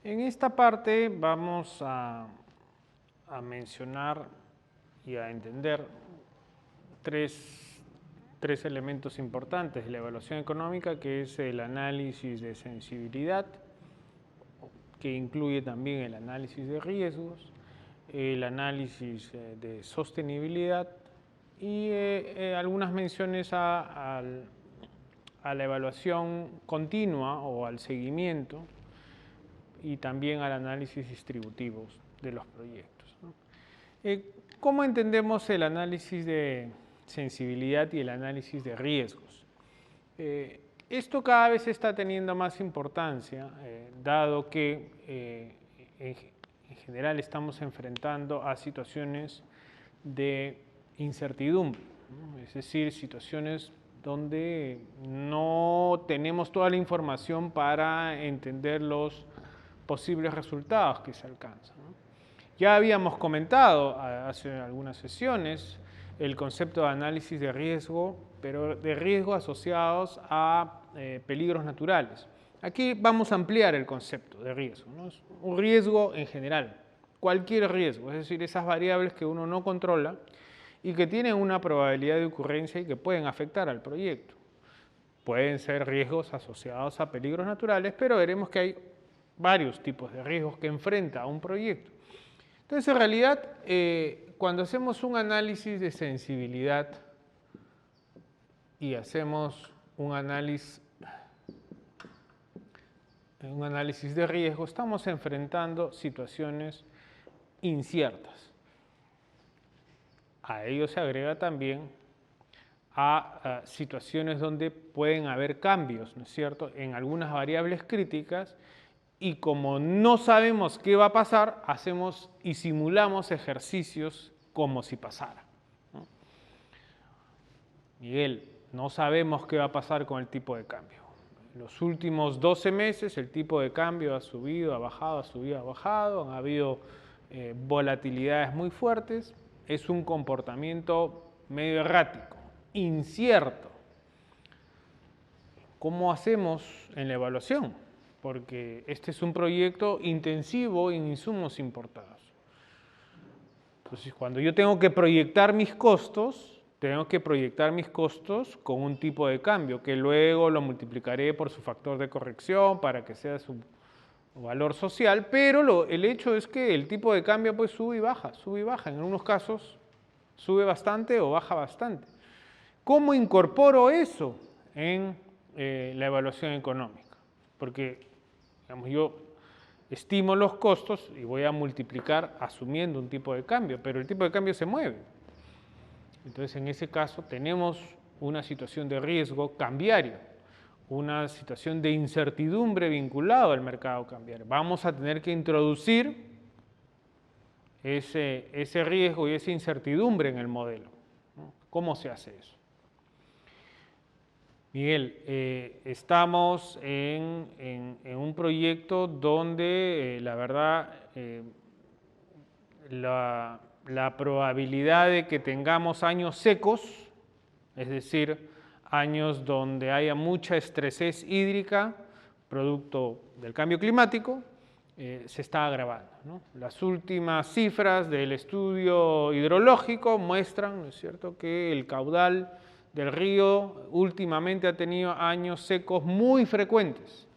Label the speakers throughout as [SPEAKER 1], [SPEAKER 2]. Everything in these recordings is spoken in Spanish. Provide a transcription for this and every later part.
[SPEAKER 1] En esta parte vamos a mencionar y a entender tres elementos importantes de la evaluación económica, que es el análisis de sensibilidad, que incluye también el análisis de riesgos, el análisis de sostenibilidad y algunas menciones a la evaluación continua o al seguimiento y también al análisis distributivo de los proyectos, ¿no? ¿Cómo entendemos el análisis de sensibilidad y el análisis de riesgos? Esto cada vez está teniendo más importancia, dado que en general estamos enfrentando a situaciones de incertidumbre, ¿no? Es decir, situaciones donde no tenemos toda la información para entender los posibles resultados que se alcanzan, ¿no? Ya habíamos comentado hace algunas sesiones el concepto de análisis de riesgo, pero de riesgo asociados a peligros naturales. Aquí vamos a ampliar el concepto de riesgo, ¿no? Es un riesgo en general, cualquier riesgo, es decir, esas variables que uno no controla y que tienen una probabilidad de ocurrencia y que pueden afectar al proyecto. Pueden ser riesgos asociados a peligros naturales, pero veremos que hay varios tipos de riesgos que enfrenta un proyecto. Entonces, en realidad, cuando hacemos un análisis de sensibilidad y hacemos un análisis de riesgo, estamos enfrentando situaciones inciertas. A ello se agrega también a situaciones donde pueden haber cambios, ¿no es cierto?, en algunas variables críticas, y como no sabemos qué va a pasar, hacemos y simulamos ejercicios como si pasara, ¿no? Miguel, no sabemos qué va a pasar con el tipo de cambio. En los últimos 12 meses el tipo de cambio ha subido, ha bajado, ha subido, ha bajado, han habido volatilidades muy fuertes, es un comportamiento medio errático, incierto. ¿Cómo hacemos en la evaluación? Porque este es un proyecto intensivo en insumos importados. Entonces, cuando yo tengo que proyectar mis costos, tengo que proyectar mis costos con un tipo de cambio, que luego lo multiplicaré por su factor de corrección para que sea su valor social, pero el hecho es que el tipo de cambio pues sube y baja, sube y baja. En algunos casos sube bastante o baja bastante. ¿Cómo incorporo eso en la evaluación económica? Porque digamos, yo estimo los costos y voy a multiplicar asumiendo un tipo de cambio, pero el tipo de cambio se mueve. Entonces, en ese caso, tenemos una situación de riesgo cambiario, una situación de incertidumbre vinculada al mercado cambiario. Vamos a tener que introducir ese riesgo y esa incertidumbre en el modelo, ¿no? ¿Cómo se hace eso? Miguel, estamos en un proyecto donde la verdad la probabilidad de que tengamos años secos, es decir, años donde haya mucha estrechez hídrica, producto del cambio climático, se está agravando, ¿no? Las últimas cifras del estudio hidrológico muestran, ¿no es cierto?, que el caudal del río últimamente ha tenido años secos muy frecuentes,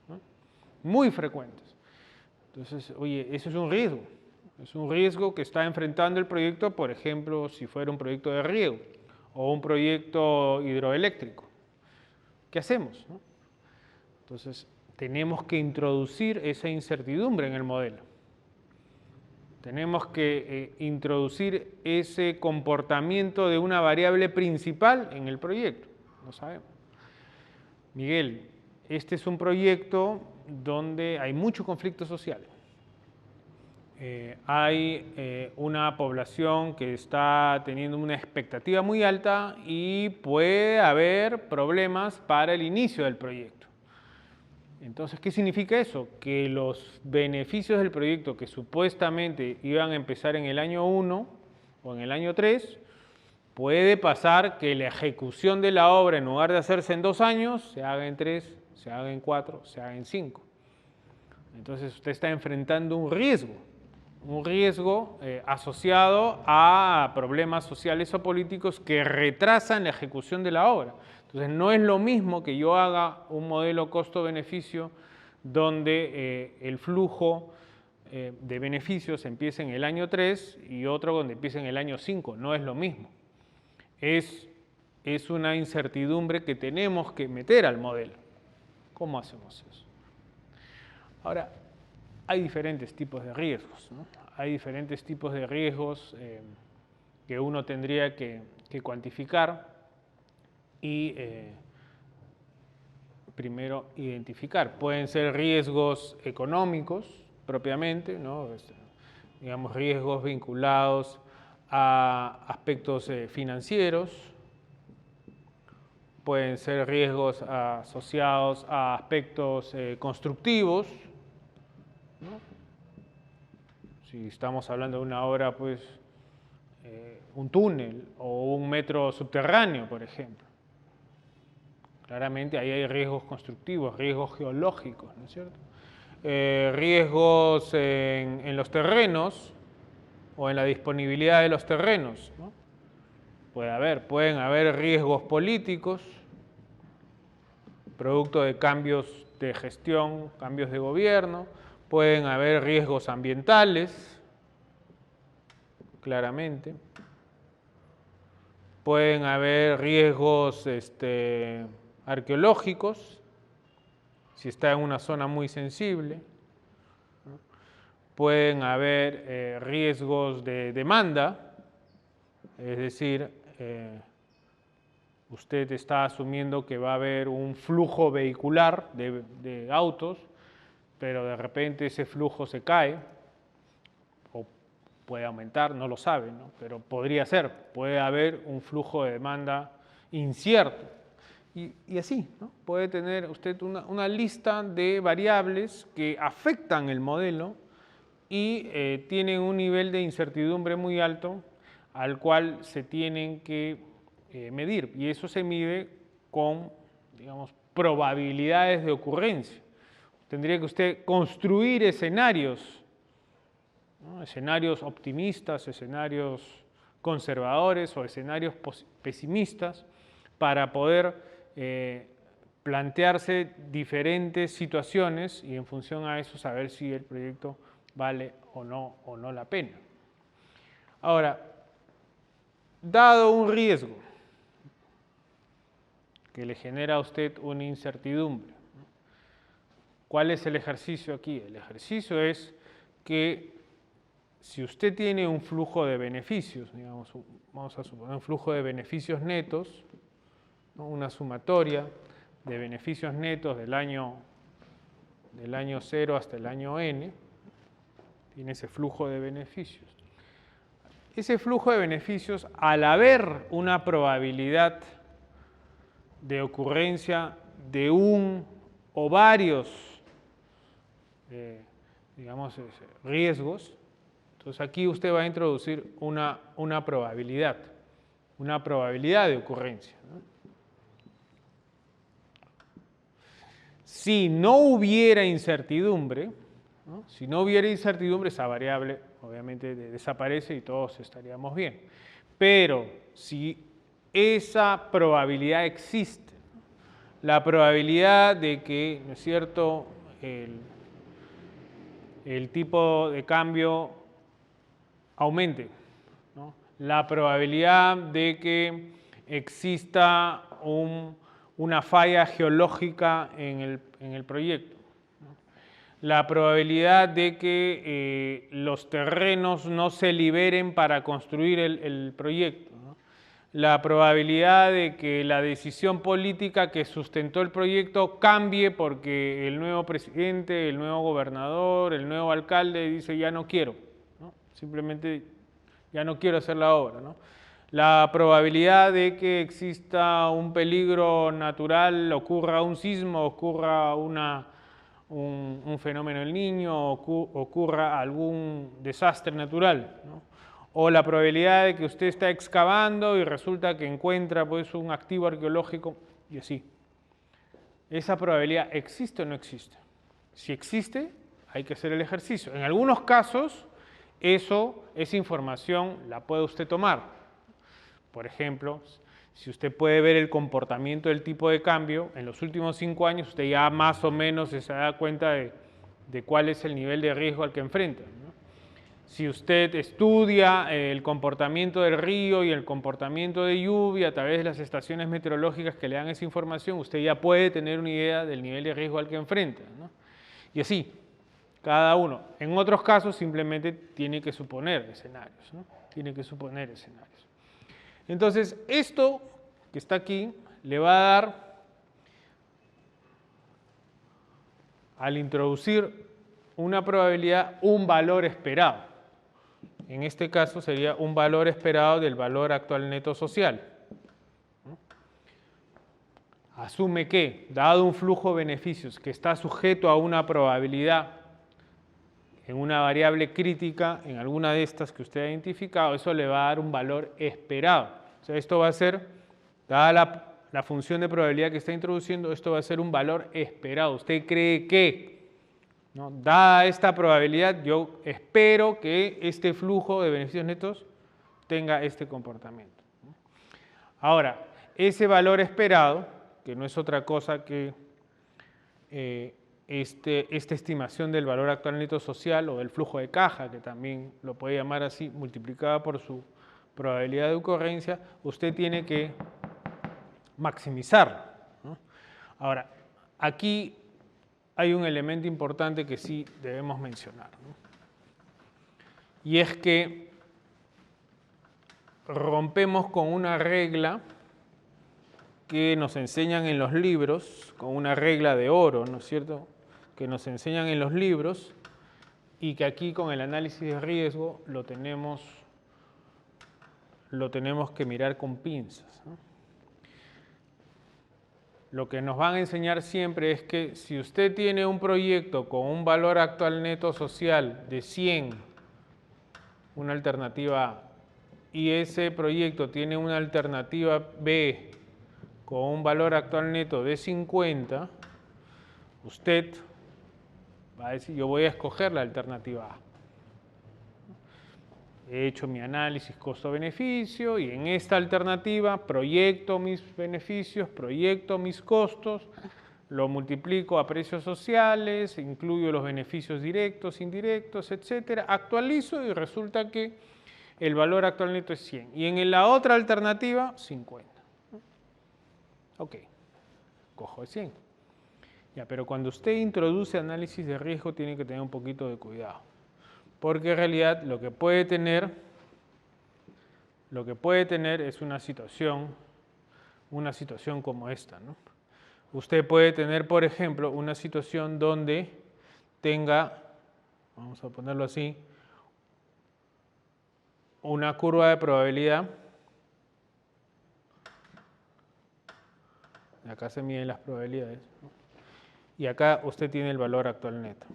[SPEAKER 1] ¿no? Muy frecuentes. Entonces, oye, eso es un riesgo que está enfrentando el proyecto, por ejemplo, si fuera un proyecto de riego o un proyecto hidroeléctrico. ¿Qué hacemos, no? Entonces, tenemos que introducir esa incertidumbre en el modelo. Tenemos que introducir ese comportamiento de una variable principal en el proyecto. No sabemos. Miguel, este es un proyecto donde hay mucho conflicto social. Hay una población que está teniendo una expectativa muy alta y puede haber problemas para el inicio del proyecto. Entonces, ¿qué significa eso? Que los beneficios del proyecto que supuestamente iban a empezar en el año 1 o en el año 3, puede pasar que la ejecución de la obra, en lugar de hacerse en 2 años, se haga en 3, se haga en 4, se haga en 5. Entonces usted está enfrentando un riesgo asociado a problemas sociales o políticos que retrasan la ejecución de la obra. Entonces no es lo mismo que yo haga un modelo costo-beneficio donde el flujo de beneficios empiece en el año 3 y otro donde empiece en el año 5. No es lo mismo. Es una incertidumbre que tenemos que meter al modelo. ¿Cómo hacemos eso? Ahora, hay diferentes tipos de riesgos, ¿no? Hay diferentes tipos de riesgos que uno tendría que cuantificar y primero identificar. Pueden ser riesgos económicos propiamente, ¿no? Digamos, riesgos vinculados a aspectos financieros. Pueden ser riesgos asociados a aspectos constructivos, ¿no? Si estamos hablando de una obra, pues un túnel o un metro subterráneo, por ejemplo. Claramente ahí hay riesgos constructivos, riesgos geológicos, ¿no es cierto? Riesgos en los terrenos o en la disponibilidad de los terrenos, ¿no? Pueden haber riesgos políticos, producto de cambios de gestión, cambios de gobierno. Pueden haber riesgos ambientales, claramente. Pueden haber riesgos arqueológicos, si está en una zona muy sensible. Pueden haber riesgos de demanda, es decir, usted está asumiendo que va a haber un flujo vehicular de autos, pero de repente ese flujo se cae, o puede aumentar, no lo sabe, ¿no? Pero podría ser, puede haber un flujo de demanda incierto. Y así, ¿no? Puede tener usted una lista de variables que afectan el modelo y tienen un nivel de incertidumbre muy alto al cual se tienen que medir. Y eso se mide con, digamos, probabilidades de ocurrencia. Tendría que usted construir escenarios, ¿no? Escenarios optimistas, escenarios conservadores o escenarios pesimistas para poder plantearse diferentes situaciones y en función a eso saber si el proyecto vale o no la pena. Ahora, dado un riesgo que le genera a usted una incertidumbre, ¿cuál es el ejercicio aquí? El ejercicio es que si usted tiene un flujo de beneficios, digamos, vamos a suponer un flujo de beneficios netos, ¿no? Una sumatoria de beneficios netos del año 0 hasta el año n, tiene ese flujo de beneficios. Ese flujo de beneficios, al haber una probabilidad de ocurrencia de un o varios digamos, riesgos, entonces aquí usted va a introducir una probabilidad de ocurrencia, ¿no? Si no hubiera incertidumbre, ¿no? Si no hubiera incertidumbre, esa variable obviamente desaparece y todos estaríamos bien. Pero si esa probabilidad existe, la probabilidad de que, ¿no es cierto?, el tipo de cambio aumente, ¿no? La probabilidad de que exista una falla geológica en el proyecto, ¿no? La probabilidad de que los terrenos no se liberen para construir el proyecto, ¿no? La probabilidad de que la decisión política que sustentó el proyecto cambie porque el nuevo presidente, el nuevo gobernador, el nuevo alcalde dice ya no quiero, ¿no? Simplemente ya no quiero hacer la obra, ¿no? La probabilidad de que exista un peligro natural, ocurra un sismo, ocurra un fenómeno del Niño, ocurra algún desastre natural, ¿no? O la probabilidad de que usted está excavando y resulta que encuentra pues un activo arqueológico y así. ¿Esa probabilidad existe o no existe? Si existe, hay que hacer el ejercicio. En algunos casos, esa información la puede usted tomar. Por ejemplo, si usted puede ver el comportamiento del tipo de cambio, en los últimos 5 años usted ya más o menos se da cuenta de cuál es el nivel de riesgo al que enfrenta, ¿no? Si usted estudia el comportamiento del río y el comportamiento de lluvia a través de las estaciones meteorológicas que le dan esa información, usted ya puede tener una idea del nivel de riesgo al que enfrenta, ¿no? Y así, cada uno. En otros casos simplemente tiene que suponer escenarios, ¿no? Tiene que suponer escenarios. Entonces, esto que está aquí le va a dar, al introducir una probabilidad, un valor esperado. En este caso sería un valor esperado del valor actual neto social. Asume que, dado un flujo de beneficios que está sujeto a una probabilidad en una variable crítica, en alguna de estas que usted ha identificado, eso le va a dar un valor esperado. O sea, esto va a ser, dada la función de probabilidad que está introduciendo, esto va a ser un valor esperado. Usted cree que, ¿no? Dada esta probabilidad, yo espero que este flujo de beneficios netos tenga este comportamiento. Ahora, ese valor esperado, que no es otra cosa que esta estimación del valor actual neto social o del flujo de caja, que también lo puede llamar así, multiplicada por su probabilidad de ocurrencia, usted tiene que maximizarlo, ¿no? Ahora, aquí hay un elemento importante que sí debemos mencionar, ¿no? Y es que rompemos con una regla que nos enseñan en los libros, con una regla de oro, ¿no es cierto?, que nos enseñan en los libros y que aquí con el análisis de riesgo lo tenemos que mirar con pinzas, ¿no? Lo que nos van a enseñar siempre es que si usted tiene un proyecto con un valor actual neto social de 100, una alternativa A, y ese proyecto tiene una alternativa B con un valor actual neto de 50, usted va a decir, yo voy a escoger la alternativa A. He hecho mi análisis costo-beneficio y en esta alternativa proyecto mis beneficios, proyecto mis costos, lo multiplico a precios sociales, incluyo los beneficios directos, indirectos, etcétera, actualizo y resulta que el valor actual neto es 100. Y en la otra alternativa, 50. Ok, cojo el 100. Ya, pero cuando usted introduce análisis de riesgo tiene que tener un poquito de cuidado. Porque en realidad lo que puede tener es una situación como esta, ¿no? Usted puede tener, por ejemplo, una situación donde tenga, vamos a ponerlo así, una curva de probabilidad. Acá se miden las probabilidades, ¿no? Y acá usted tiene el valor actual neto.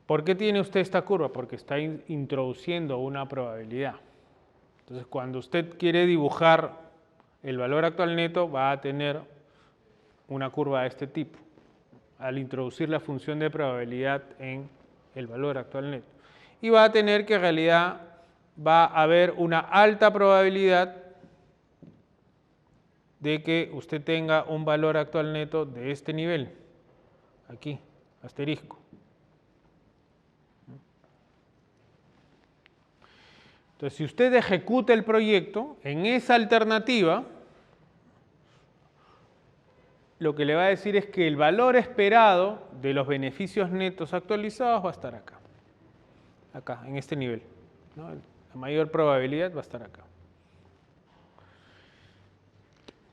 [SPEAKER 1] ¿Por qué tiene usted esta curva? Porque está introduciendo una probabilidad. Entonces, cuando usted quiere dibujar el valor actual neto, va a tener una curva de este tipo, al introducir la función de probabilidad en el valor actual neto. Y va a tener que en realidad va a haber una alta probabilidad de que usted tenga un valor actual neto de este nivel, aquí, asterisco. Entonces, si usted ejecuta el proyecto, en esa alternativa, lo que le va a decir es que el valor esperado de los beneficios netos actualizados va a estar acá, en este nivel, ¿no? La mayor probabilidad va a estar acá.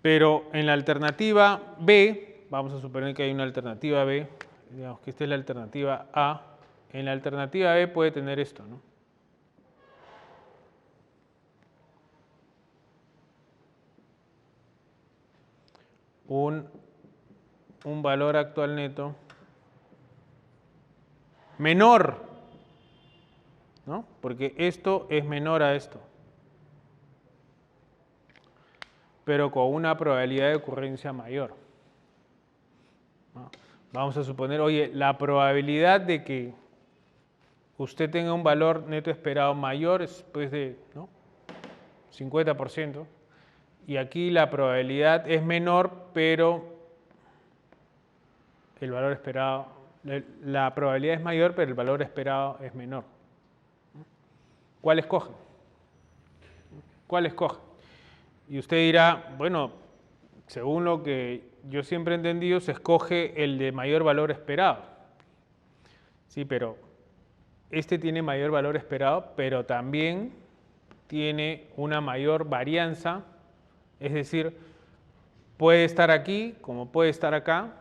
[SPEAKER 1] Pero en la alternativa B, vamos a suponer que hay una alternativa B, digamos que esta es la alternativa A, en la alternativa B puede tener esto, ¿no? Un valor actual neto menor, ¿no? Porque esto es menor a esto, pero con una probabilidad de ocurrencia mayor, ¿no? Vamos a suponer, oye, la probabilidad de que usted tenga un valor neto esperado mayor es pues de, ¿no?, 50%, y aquí la probabilidad es menor, pero el valor esperado, la probabilidad es mayor, pero el valor esperado es menor. ¿Cuál escoge? ¿Cuál escoge? Y usted dirá, bueno, según lo que yo siempre he entendido, se escoge el de mayor valor esperado. Sí, pero este tiene mayor valor esperado, pero también tiene una mayor varianza, es decir, puede estar aquí como puede estar acá,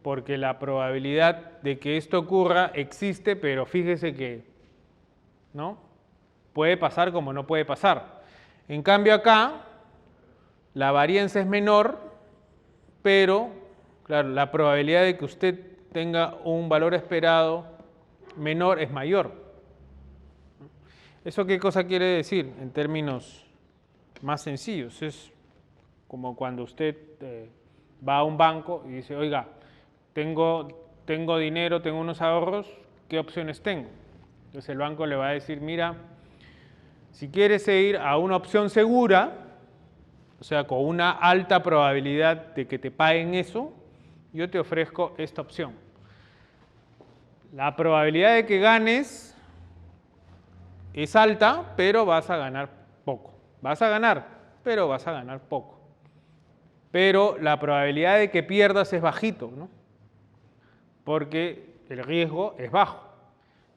[SPEAKER 1] porque la probabilidad de que esto ocurra existe, pero fíjese que, ¿no?, puede pasar como no puede pasar. En cambio acá, la varianza es menor, pero, claro, la probabilidad de que usted tenga un valor esperado menor es mayor. ¿Eso qué cosa quiere decir en términos más sencillos? Es como cuando usted va a un banco y dice, oiga, tengo dinero, tengo unos ahorros, ¿qué opciones tengo? Entonces el banco le va a decir, mira, si quieres ir a una opción segura, o sea, con una alta probabilidad de que te paguen eso, yo te ofrezco esta opción. La probabilidad de que ganes es alta, pero vas a ganar poco. Vas a ganar, pero vas a ganar poco. Pero la probabilidad de que pierdas es bajito, ¿no?, porque el riesgo es bajo.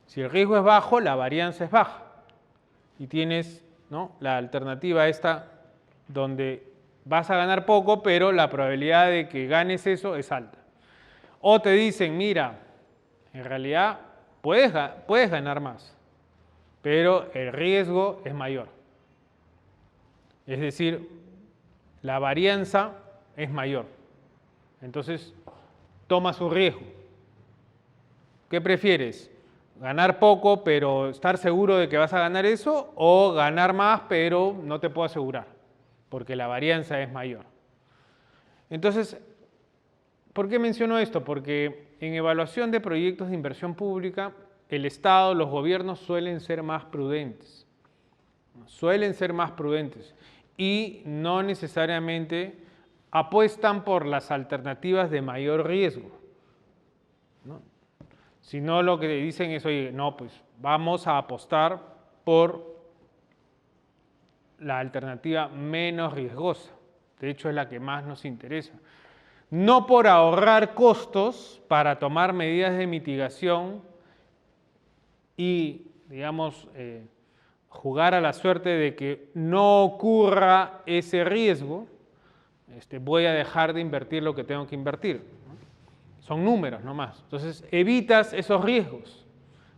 [SPEAKER 1] Si el riesgo es bajo, la varianza es baja. Y tienes, ¿no?, la alternativa esta donde vas a ganar poco, pero la probabilidad de que ganes eso es alta. O te dicen, mira, en realidad puedes ganar más, pero el riesgo es mayor. Es decir, la varianza es mayor. Entonces, tomas un riesgo. ¿Qué prefieres? ¿Ganar poco, pero estar seguro de que vas a ganar eso? ¿O ganar más, pero no te puedo asegurar, porque la varianza es mayor? Entonces, ¿por qué menciono esto? Porque en evaluación de proyectos de inversión pública, el Estado, los gobiernos suelen ser más prudentes. Suelen ser más prudentes y no necesariamente apuestan por las alternativas de mayor riesgo, ¿no?, sino lo que dicen es, oye, no, pues vamos a apostar por la alternativa menos riesgosa. De hecho, es la que más nos interesa. No por ahorrar costos para tomar medidas de mitigación y, digamos, jugar a la suerte de que no ocurra ese riesgo, voy a dejar de invertir lo que tengo que invertir. Son números nomás. Entonces, evitas esos riesgos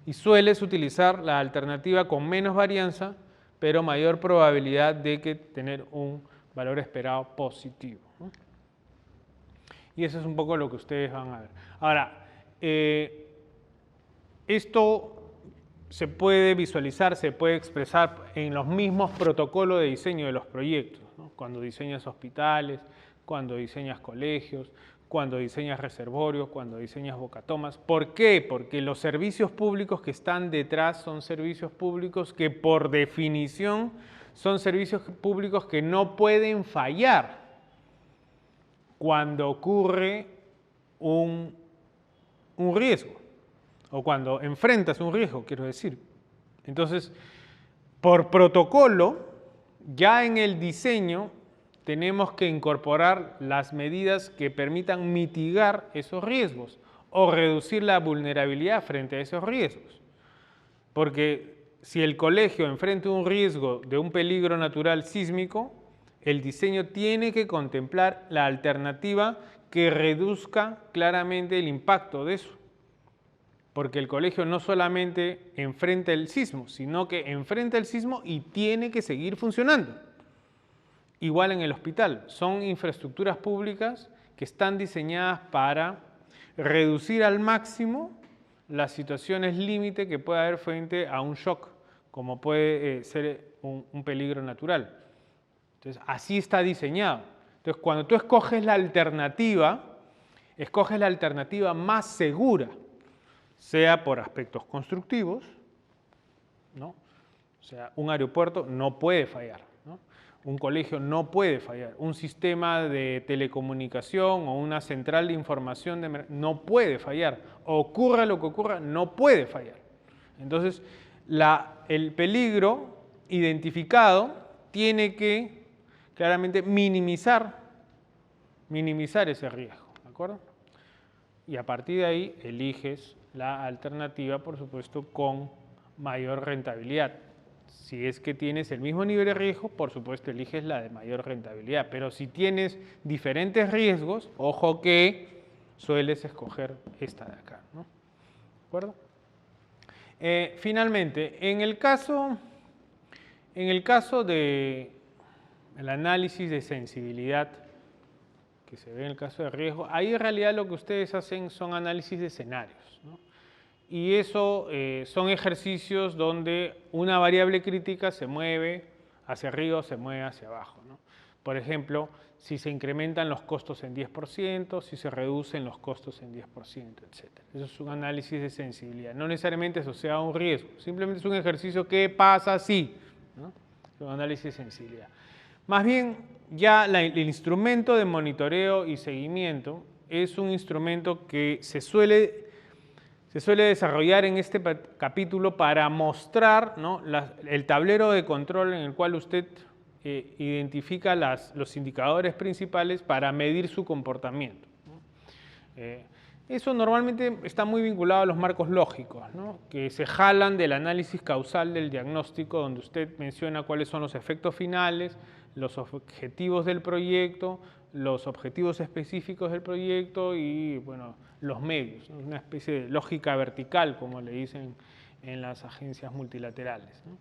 [SPEAKER 1] y sueles utilizar la alternativa con menos varianza, pero mayor probabilidad de que tener un valor esperado positivo, ¿no? Y eso es un poco lo que ustedes van a ver. Ahora, esto se puede visualizar, se puede expresar en los mismos protocolos de diseño de los proyectos, ¿no? Cuando diseñas hospitales, cuando diseñas colegios, cuando diseñas reservorios, cuando diseñas bocatomas. ¿Por qué? Porque los servicios públicos que están detrás son servicios públicos que por definición son servicios públicos que no pueden fallar cuando ocurre un riesgo o cuando enfrentas un riesgo, quiero decir. Entonces, por protocolo, ya en el diseño tenemos que incorporar las medidas que permitan mitigar esos riesgos o reducir la vulnerabilidad frente a esos riesgos. Porque si el colegio enfrenta un riesgo de un peligro natural sísmico, el diseño tiene que contemplar la alternativa que reduzca claramente el impacto de eso. Porque el colegio no solamente enfrenta el sismo, sino que enfrenta el sismo y tiene que seguir funcionando. Igual en el hospital, son infraestructuras públicas que están diseñadas para reducir al máximo las situaciones límite que puede haber frente a un shock, como puede ser un peligro natural. Entonces, así está diseñado. Entonces, cuando tú escoges la alternativa, escoges la alternativa más segura, sea por aspectos constructivos, ¿no? O sea, un aeropuerto no puede fallar, ¿no? Un colegio no puede fallar, un sistema de telecomunicación o una central de información no puede fallar, ocurra lo que ocurra, no puede fallar. Entonces, el peligro identificado tiene que claramente minimizar ese riesgo, ¿de acuerdo? Y a partir de ahí eliges la alternativa, por supuesto, con mayor rentabilidad. Si es que tienes el mismo nivel de riesgo, por supuesto, eliges la de mayor rentabilidad. Pero si tienes diferentes riesgos, ojo que sueles escoger esta de acá, ¿no? ¿De acuerdo? Finalmente, en el caso del análisis de sensibilidad, que se ve en el caso de riesgo, ahí en realidad lo que ustedes hacen son análisis de escenarios, ¿no? Y eso son ejercicios donde una variable crítica se mueve hacia arriba o se mueve hacia abajo, ¿no? Por ejemplo, si se incrementan los costos en 10%, si se reducen los costos en 10%, etc. Eso es un análisis de sensibilidad. No necesariamente eso sea un riesgo, simplemente es un ejercicio que pasa si, ¿no? Es un análisis de sensibilidad. Más bien, ya el instrumento de monitoreo y seguimiento es un instrumento que se suele desarrollar en este capítulo para mostrar, ¿no?, el tablero de control en el cual usted identifica los indicadores principales para medir su comportamiento, ¿no? Eso normalmente está muy vinculado a los marcos lógicos, ¿no?, que se jalan del análisis causal del diagnóstico, donde usted menciona cuáles son los efectos finales, los objetivos del proyecto, los objetivos específicos del proyecto y, bueno, los medios, ¿no? Una especie de lógica vertical, como le dicen en las agencias multilaterales, ¿no?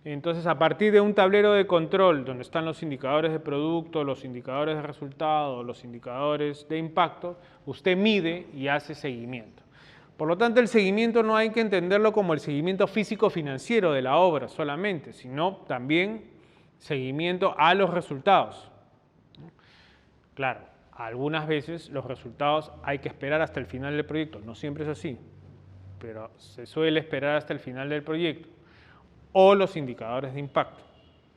[SPEAKER 1] Entonces, a partir de un tablero de control donde están los indicadores de producto, los indicadores de resultado, los indicadores de impacto, usted mide y hace seguimiento. Por lo tanto, el seguimiento no hay que entenderlo como el seguimiento físico-financiero de la obra solamente, sino también seguimiento a los resultados. Claro, algunas veces los resultados hay que esperar hasta el final del proyecto, no siempre es así, pero se suele esperar hasta el final del proyecto. O los indicadores de impacto,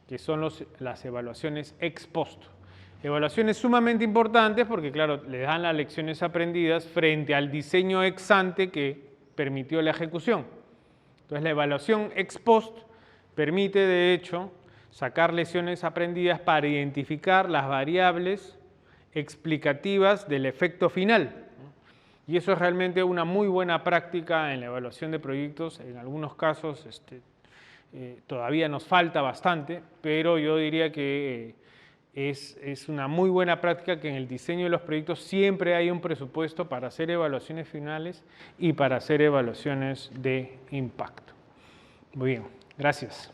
[SPEAKER 1] que son las evaluaciones ex post. Evaluaciones sumamente importantes porque, claro, le dan las lecciones aprendidas frente al diseño ex ante que permitió la ejecución. Entonces, la evaluación ex post permite, de hecho, sacar lecciones aprendidas para identificar las variables explicativas del efecto final. Y eso es realmente una muy buena práctica en la evaluación de proyectos. En algunos casos todavía nos falta bastante, pero yo diría que es una muy buena práctica que en el diseño de los proyectos siempre hay un presupuesto para hacer evaluaciones finales y para hacer evaluaciones de impacto. Muy bien, gracias.